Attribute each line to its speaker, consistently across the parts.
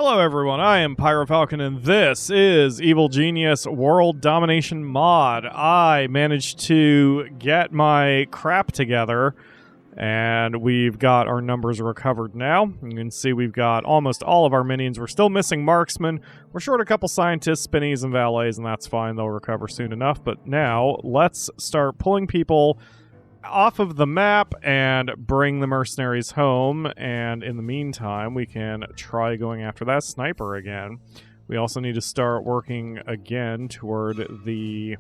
Speaker 1: Hello everyone, I am PyroFalkon and this is Evil Genius World Domination Mod. I managed to get my crap together and we've got our numbers recovered now. You can see we've got almost all of our minions. We're still missing marksmen. We're short a couple scientists, spinnies, and valets, and that's fine. They'll recover soon enough. But now let's start pulling people off of the map and bring the mercenaries home, and in the meantime we can try going after that sniper again. We also need to start working again toward the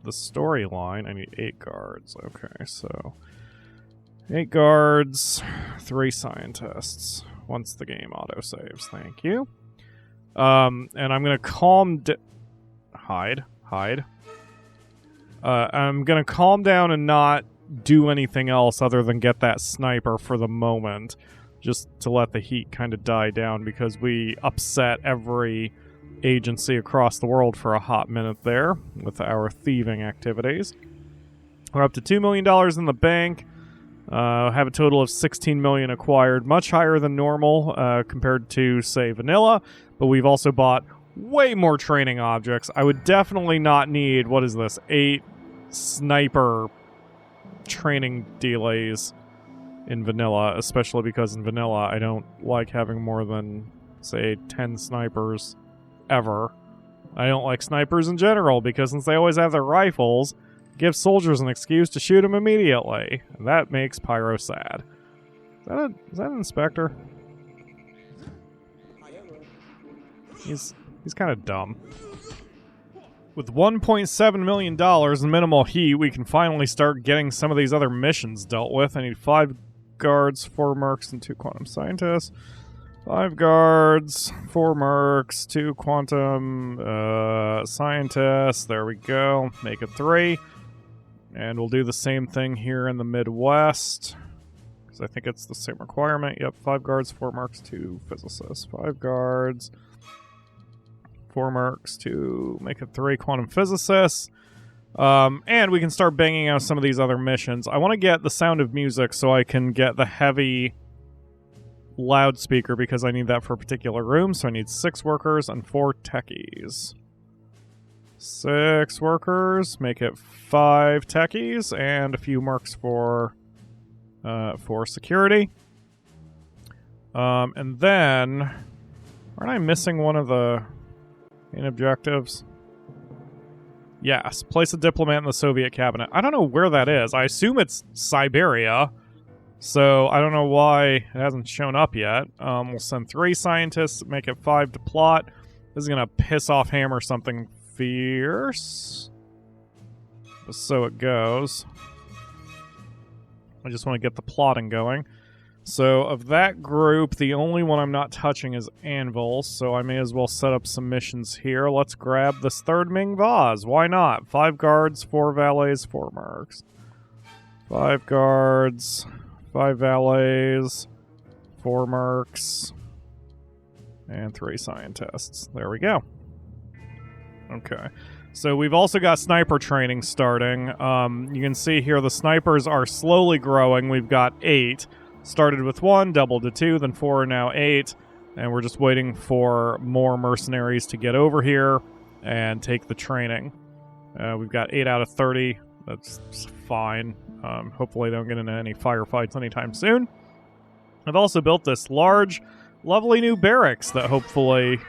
Speaker 1: storyline. I need 8 guards. Okay, so 8 guards, 3 scientists once the game autosaves. Thank you. And I'm gonna hide. I'm going to calm down and not do anything else other than get that sniper for the moment, just to let the heat kind of die down, because we upset every agency across the world for a hot minute there with our thieving activities. We're up to $2 million in the bank, have a total of 16 million acquired, much higher than normal compared to, say, vanilla, but we've also bought way more training objects. I would definitely not need, what is this, 8 sniper training delays in vanilla, especially because in vanilla I don't like having more than, say, 10 snipers ever. I don't like snipers in general because since they always have their rifles, it gives soldiers an excuse to shoot them immediately. And that makes Pyro sad. Is that an inspector? He's kind of dumb. With $1.7 million in minimal heat, we can finally start getting some of these other missions dealt with. I need 5 guards, 4 mercs, and 2 quantum scientists. 5 guards, 4 mercs, 2 quantum scientists. There we go. Make it 3. And we'll do the same thing here in the Midwest, because I think it's the same requirement. Yep, 5 guards, 4 mercs, 2 physicists. 5 guards, 4 mercs to make it 3 quantum physicists. And we can start banging out some of these other missions. I want to get the sound of music so I can get the heavy loudspeaker, because I need that for a particular room. So I need 6 workers and 4 techies. 6 workers, make it 5 techies, and a few mercs for security. And then, aren't I missing one of the main objectives? Yes, place a diplomat in the Soviet cabinet. I don't know where that is. I assume it's Siberia, so I don't know why it hasn't shown up yet. We'll send 3 scientists, make it 5 to plot. This is going to piss off Hammer something fierce. Just so it goes. I just want to get the plotting going. So, of that group, the only one I'm not touching is Anvil, so I may as well set up some missions here. Let's grab this 3rd Ming Vase. Why not? 5 guards, 4 valets, 4 mercs. 5 guards, 5 valets, 4 mercs, and 3 scientists. There we go. Okay. So we've also got sniper training starting. You can see here the snipers are slowly growing. We've got 8. Started with 1, doubled to 2, then 4, now 8. And we're just waiting for more mercenaries to get over here and take the training. We've got 8 out of 30. That's fine. Hopefully they don't get into any firefights anytime soon. I've also built this large, lovely new barracks that hopefully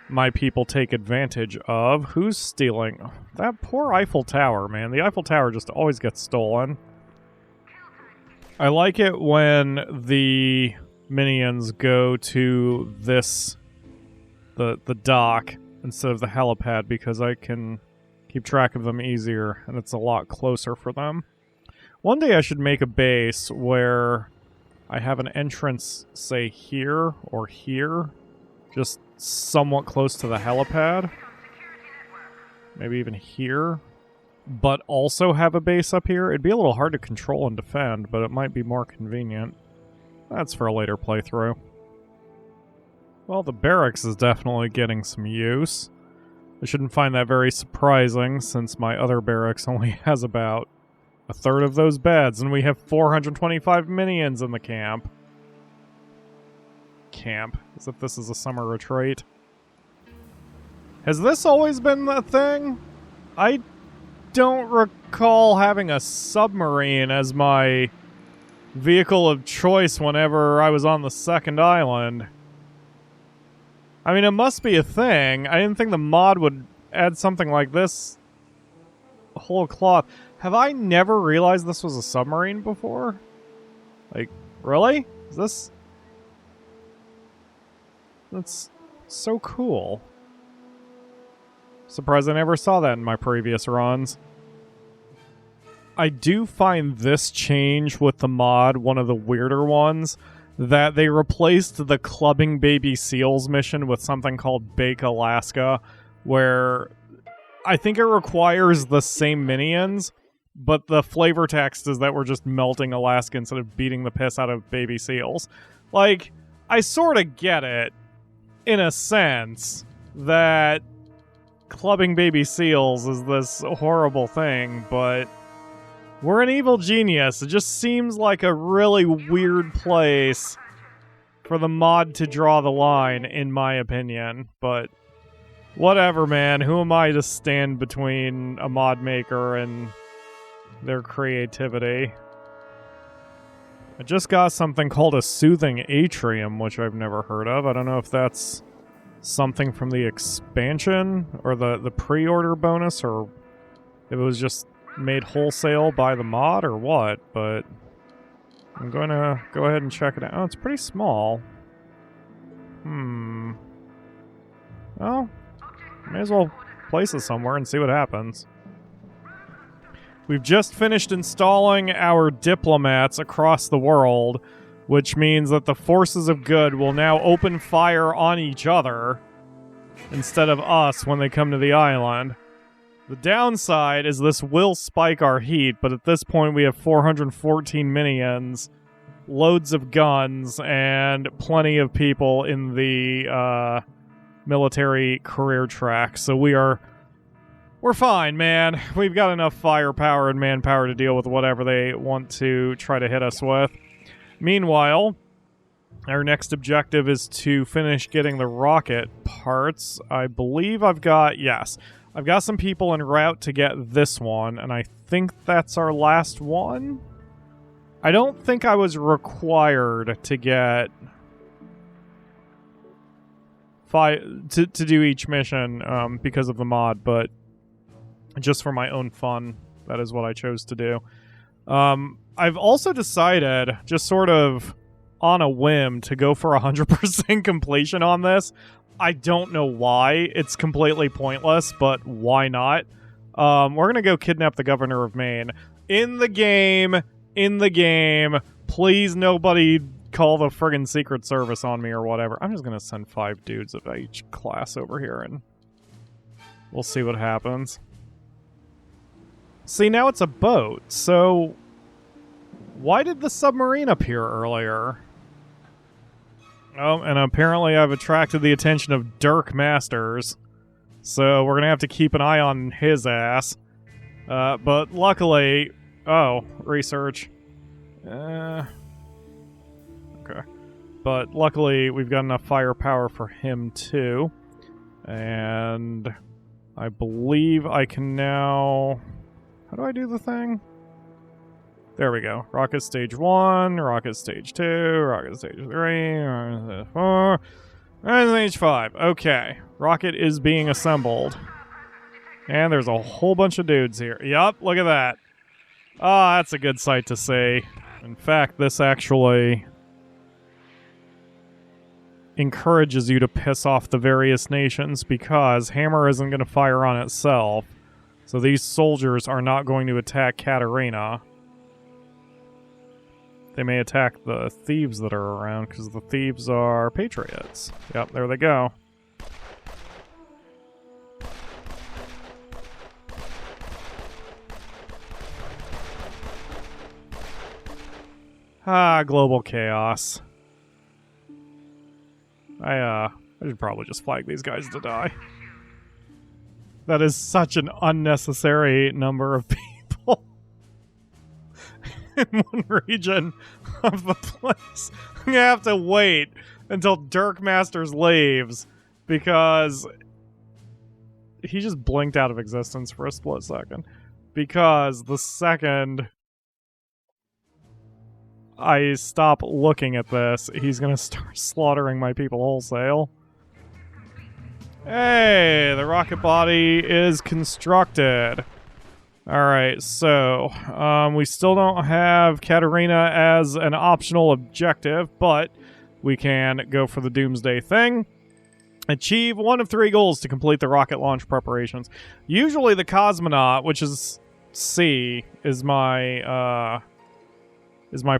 Speaker 1: my people take advantage of. Who's stealing? That poor Eiffel Tower, man. The Eiffel Tower just always gets stolen. I like it when the minions go to this, the dock, instead of the helipad, because I can keep track of them easier, and it's a lot closer for them. One day I should make a base where I have an entrance, say, here or here, just somewhat close to the helipad. Maybe even here. But also have a base up here. It'd be a little hard to control and defend, but it might be more convenient. That's for a later playthrough. Well, the barracks is definitely getting some use. I shouldn't find that very surprising, since my other barracks only has about a third of those beds, and we have 425 minions in the camp. camp, as if this is a summer retreat. Has this always been the thing? I don't recall having a submarine as my vehicle of choice whenever I was on the second island. I mean, it must be a thing. I didn't think the mod would add something like this whole cloth. Have I never realized this was a submarine before? Like, really? Is this... That's so cool. Surprised I never saw that in my previous runs. I do find this change with the mod one of the weirder ones, that they replaced the clubbing baby seals mission with something called Bake Alaska, where I think it requires the same minions, but the flavor text is that we're just melting Alaska instead of beating the piss out of baby seals. Like, I sort of get it, in a sense, that clubbing baby seals is this horrible thing, but we're an evil genius. It just seems like a really weird place for the mod to draw the line, in my opinion. But whatever, man. Who am I to stand between a mod maker and their creativity? I just got something called a soothing atrium, which I've never heard of. I don't know if that's something from the expansion or the pre-order bonus, or if it was just made wholesale by the mod or what, but I'm going to go ahead and check it out. Oh, it's pretty small. Well, may as well place it somewhere and see what happens. We've just finished installing our diplomats across the world, which means that the forces of good will now open fire on each other instead of us when they come to the island. The downside is this will spike our heat, but at this point we have 414 minions, loads of guns, and plenty of people in the military career track. So we're fine, man. We've got enough firepower and manpower to deal with whatever they want to try to hit us with. Meanwhile, our next objective is to finish getting the rocket parts. I believe I've got some people en route to get this one, and I think that's our last one. I don't think I was required to get to do each mission because of the mod, but just for my own fun, that is what I chose to do. I've also decided, just sort of on a whim, to go for 100% completion on this. I don't know why. It's completely pointless, but why not? We're going to go kidnap the governor of Maine. In the game. Please nobody call the friggin' Secret Service on me or whatever. I'm just going to send 5 dudes of each class over here and we'll see what happens. See, now it's a boat, so why did the submarine appear earlier? Oh, and apparently I've attracted the attention of Dirk Masters, so we're going to have to keep an eye on his ass. But luckily... Oh, research. Okay. But luckily we've got enough firepower for him too. And I believe I can now... How do I do the thing? There we go. Rocket stage 1, rocket stage 2, rocket stage 3, rocket stage 4, rocket stage 5. Okay. Rocket is being assembled. And there's a whole bunch of dudes here. Yup, look at that. Ah, that's a good sight to see. In fact, this actually encourages you to piss off the various nations because Hammer isn't going to fire on itself. So these soldiers are not going to attack Katerina. They may attack the thieves that are around because the thieves are patriots. Yep, there they go. Ah, global chaos. I should probably just flag these guys to die. That is such an unnecessary number of people in one region of the place. I'm gonna have to wait until Dirk Masters leaves, because he just blinked out of existence for a split second. Because the second I stop looking at this, he's gonna start slaughtering my people wholesale. Hey, the rocket body is constructed. Alright, so, we still don't have Katerina as an optional objective, but we can go for the Doomsday thing. Achieve 1 of 3 goals to complete the rocket launch preparations. Usually the Cosmonaut, which is C, is my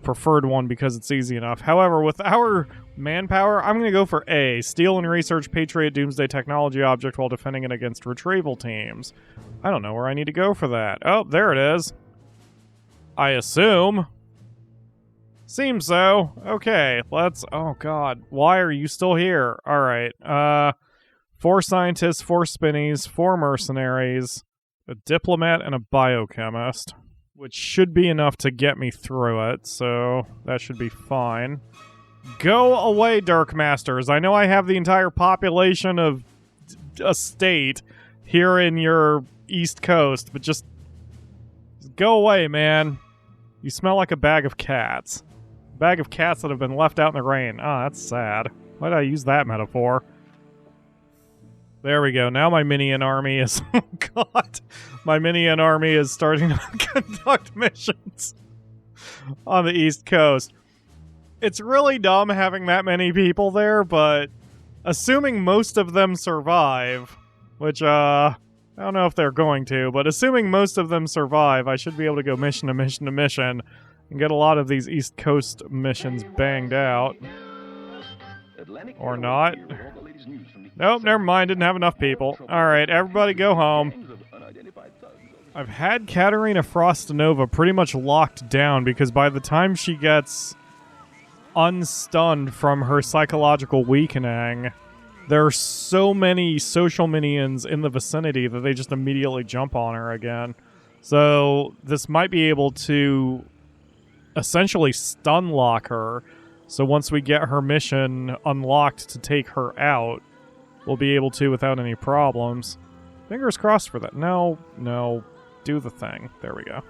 Speaker 1: preferred one because it's easy enough. However, with our manpower, I'm going to go for A. Steal and research Patriot Doomsday technology object while defending it against retrieval teams. I don't know where I need to go for that. Oh, there it is. I assume. Seems so. Okay, let's... Oh, God. Why are you still here? Alright. 4 scientists, 4 spinnies, 4 mercenaries, a diplomat, and a biochemist. Which should be enough to get me through it, so that should be fine. Go away, Dirk Masters. I know I have the entire population of a state here in your East Coast, but just go away, man. You smell like a bag of cats. A bag of cats that have been left out in the rain. Ah, that's sad. Why did I use that metaphor? There we go. Now my Minion army is... Oh, God. My Minion army is starting to conduct missions on the East Coast. It's really dumb having that many people there, but assuming most of them survive, which, I don't know if they're going to, but assuming most of them survive, I should be able to go mission to mission to mission and get a lot of these East Coast missions banged out. Or not. Nope, never mind. Didn't have enough people. Alright, everybody go home. I've had Katerina Frostonova pretty much locked down because by the time she gets unstunned from her psychological weakening, there are so many social minions in the vicinity that they just immediately jump on her again. So this might be able to essentially stun lock her. So once we get her mission unlocked to take her out, we'll be able to without any problems. Fingers crossed for that. No. Do the thing. There we go.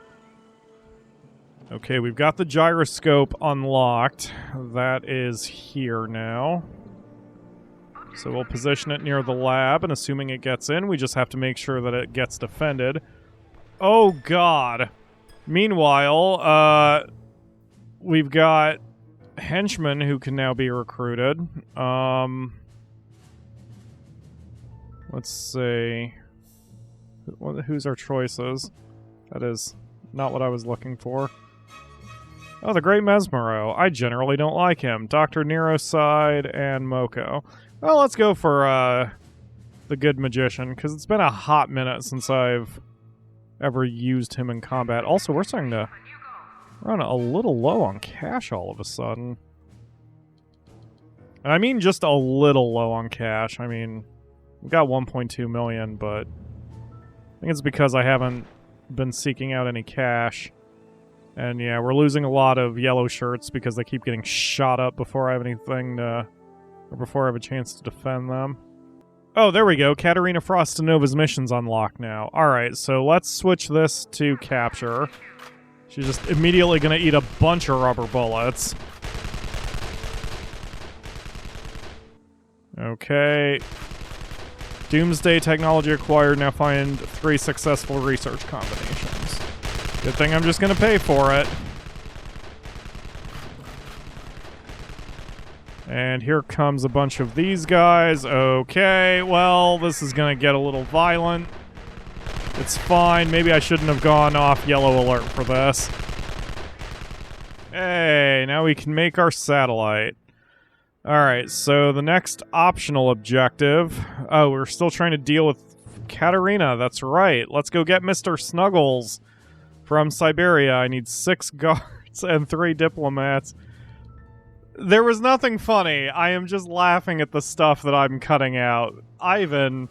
Speaker 1: Okay, we've got the gyroscope unlocked. That is here now. So we'll position it near the lab, and assuming it gets in, we just have to make sure that it gets defended. Oh, God. Meanwhile, we've got henchmen who can now be recruited. Let's see. Who's our choices? That is not what I was looking for. Oh, the Great Mesmero. I generally don't like him. Dr. Neroside and Moko. Well, let's go for the Good Magician, because it's been a hot minute since I've ever used him in combat. Also, we're starting to run a little low on cash all of a sudden. And I mean just a little low on cash. I mean, we've got 1.2 million, but I think it's because I haven't been seeking out any cash. And yeah, we're losing a lot of yellow shirts because they keep getting shot up before I have anything to... or before I have a chance to defend them. Oh, there we go. Katerina Frostonova's mission's unlocked now. Alright, so let's switch this to capture. She's just immediately gonna eat a bunch of rubber bullets. Okay. Doomsday technology acquired. Now find 3 successful research combinations. Good thing I'm just gonna pay for it. And here comes a bunch of these guys. Okay, well, this is gonna get a little violent. It's fine. Maybe I shouldn't have gone off yellow alert for this. Hey, now we can make our satellite. Alright, so the next optional objective... Oh, we're still trying to deal with Katerina. That's right. Let's go get Mr. Snuggles from Siberia. I need 6 guards and 3 diplomats. There was nothing funny. I am just laughing at the stuff that I'm cutting out. Ivan,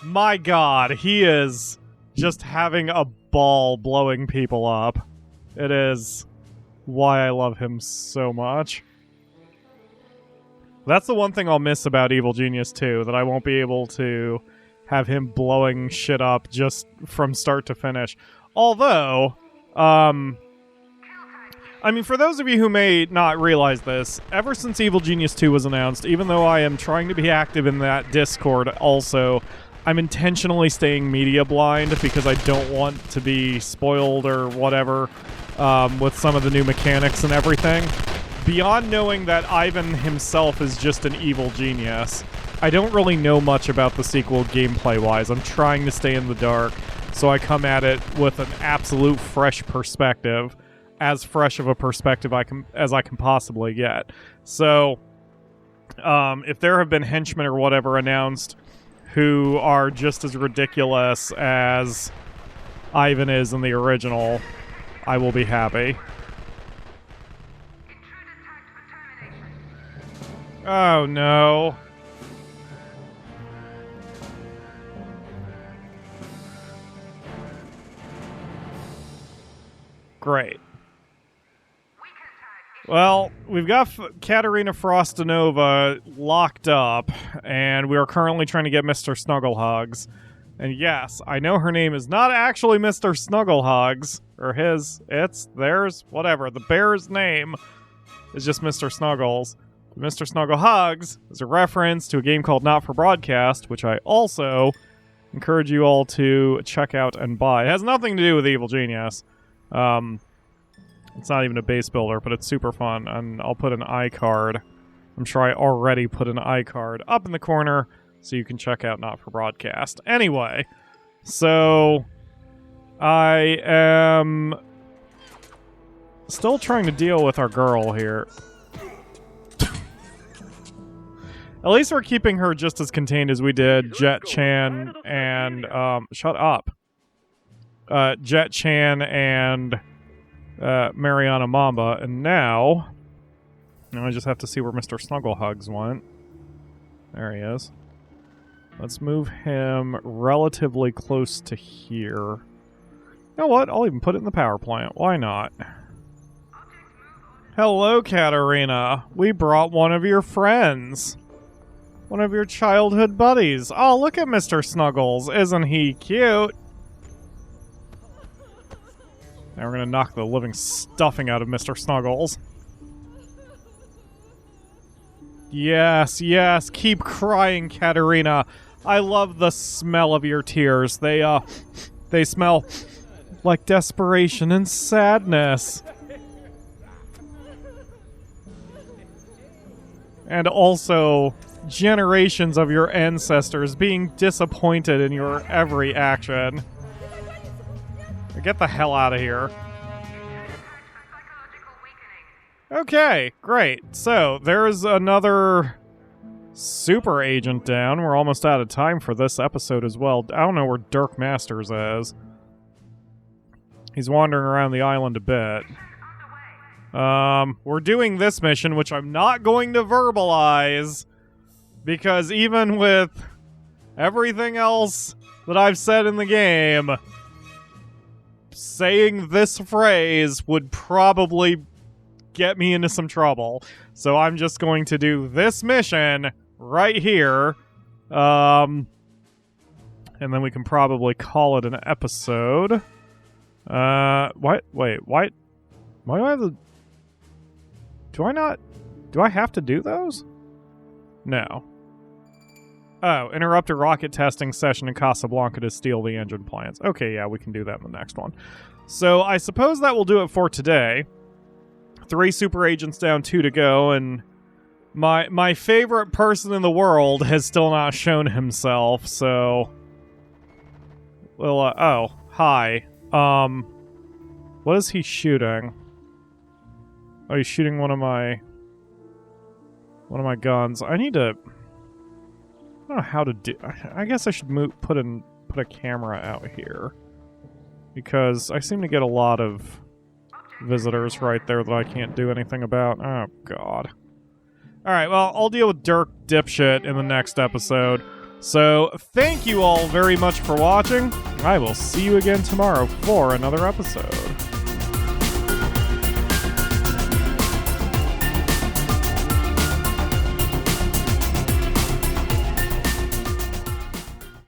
Speaker 1: my god, he is just having a ball blowing people up. It is why I love him so much. That's the one thing I'll miss about Evil Genius 2, that I won't be able to have him blowing shit up just from start to finish. Although, I mean, for those of you who may not realize this, ever since Evil Genius 2 was announced, even though I am trying to be active in that Discord also, I'm intentionally staying media blind because I don't want to be spoiled or whatever with some of the new mechanics and everything. Beyond knowing that Ivan himself is just an evil genius, I don't really know much about the sequel gameplay-wise. I'm trying to stay in the dark, so I come at it with an absolute fresh perspective, as fresh of a perspective as I can possibly get. So, if there have been henchmen or whatever announced who are just as ridiculous as Ivan is in the original, I will be happy. Oh no. Great. Well, we've got Katerina Frostonova locked up, and we are currently trying to get Mr. Snugglehugs. And yes, I know her name is not actually Mr. Snugglehugs, or his, it's, theirs, whatever. The bear's name is just Mr. Snuggles. Mr. Snugglehugs is a reference to a game called Not For Broadcast, which I also encourage you all to check out and buy. It has nothing to do with Evil Genius. It's not even a base builder, but it's super fun, and I'll put an iCard. I'm sure I already put an iCard up in the corner so you can check out Not For Broadcast. Anyway, so I am still trying to deal with our girl here. At least we're keeping her just as contained as we did Jet Chan and, shut up. Jet Chan and Mariana Mamba, and now I just have to see where Mr. Snugglehugs went. There he is. Let's move him relatively close to here. You know what? I'll even put it in the power plant. Why not? Hello, Katerina. We brought one of your friends. One of your childhood buddies. Oh, look at Mr. Snuggles. Isn't he cute? Now we're gonna knock the living stuffing out of Mr. Snuggles. Yes, yes, keep crying, Katerina. I love the smell of your tears. They smell like desperation and sadness. And also generations of your ancestors being disappointed in your every action. Get the hell out of here. Okay, great. So, there's another super agent down. We're almost out of time for this episode as well. I don't know where Dirk Masters is. He's wandering around the island a bit. We're doing this mission, which I'm not going to verbalize, because even with everything else that I've said in the game, saying this phrase would probably get me into some trouble. So I'm just going to do this mission right here. And then we can probably call it an episode. What? Wait, why do I have the... Do I have to do those? No. Oh, interrupt a rocket testing session in Casablanca to steal the engine plants. Okay, yeah, we can do that in the next one. So I suppose that will do it for today. 3 super agents down, 2 to go, and my favorite person in the world has still not shown himself, so... Well, oh, hi. What is he shooting? Oh, he's shooting one of my guns. I need to... I don't know how to do... I guess I should put a camera out here. Because I seem to get a lot of visitors right there that I can't do anything about. Oh, God. Alright, well, I'll deal with Dirk Dipshit in the next episode. So, thank you all very much for watching. I will see you again tomorrow for another episode.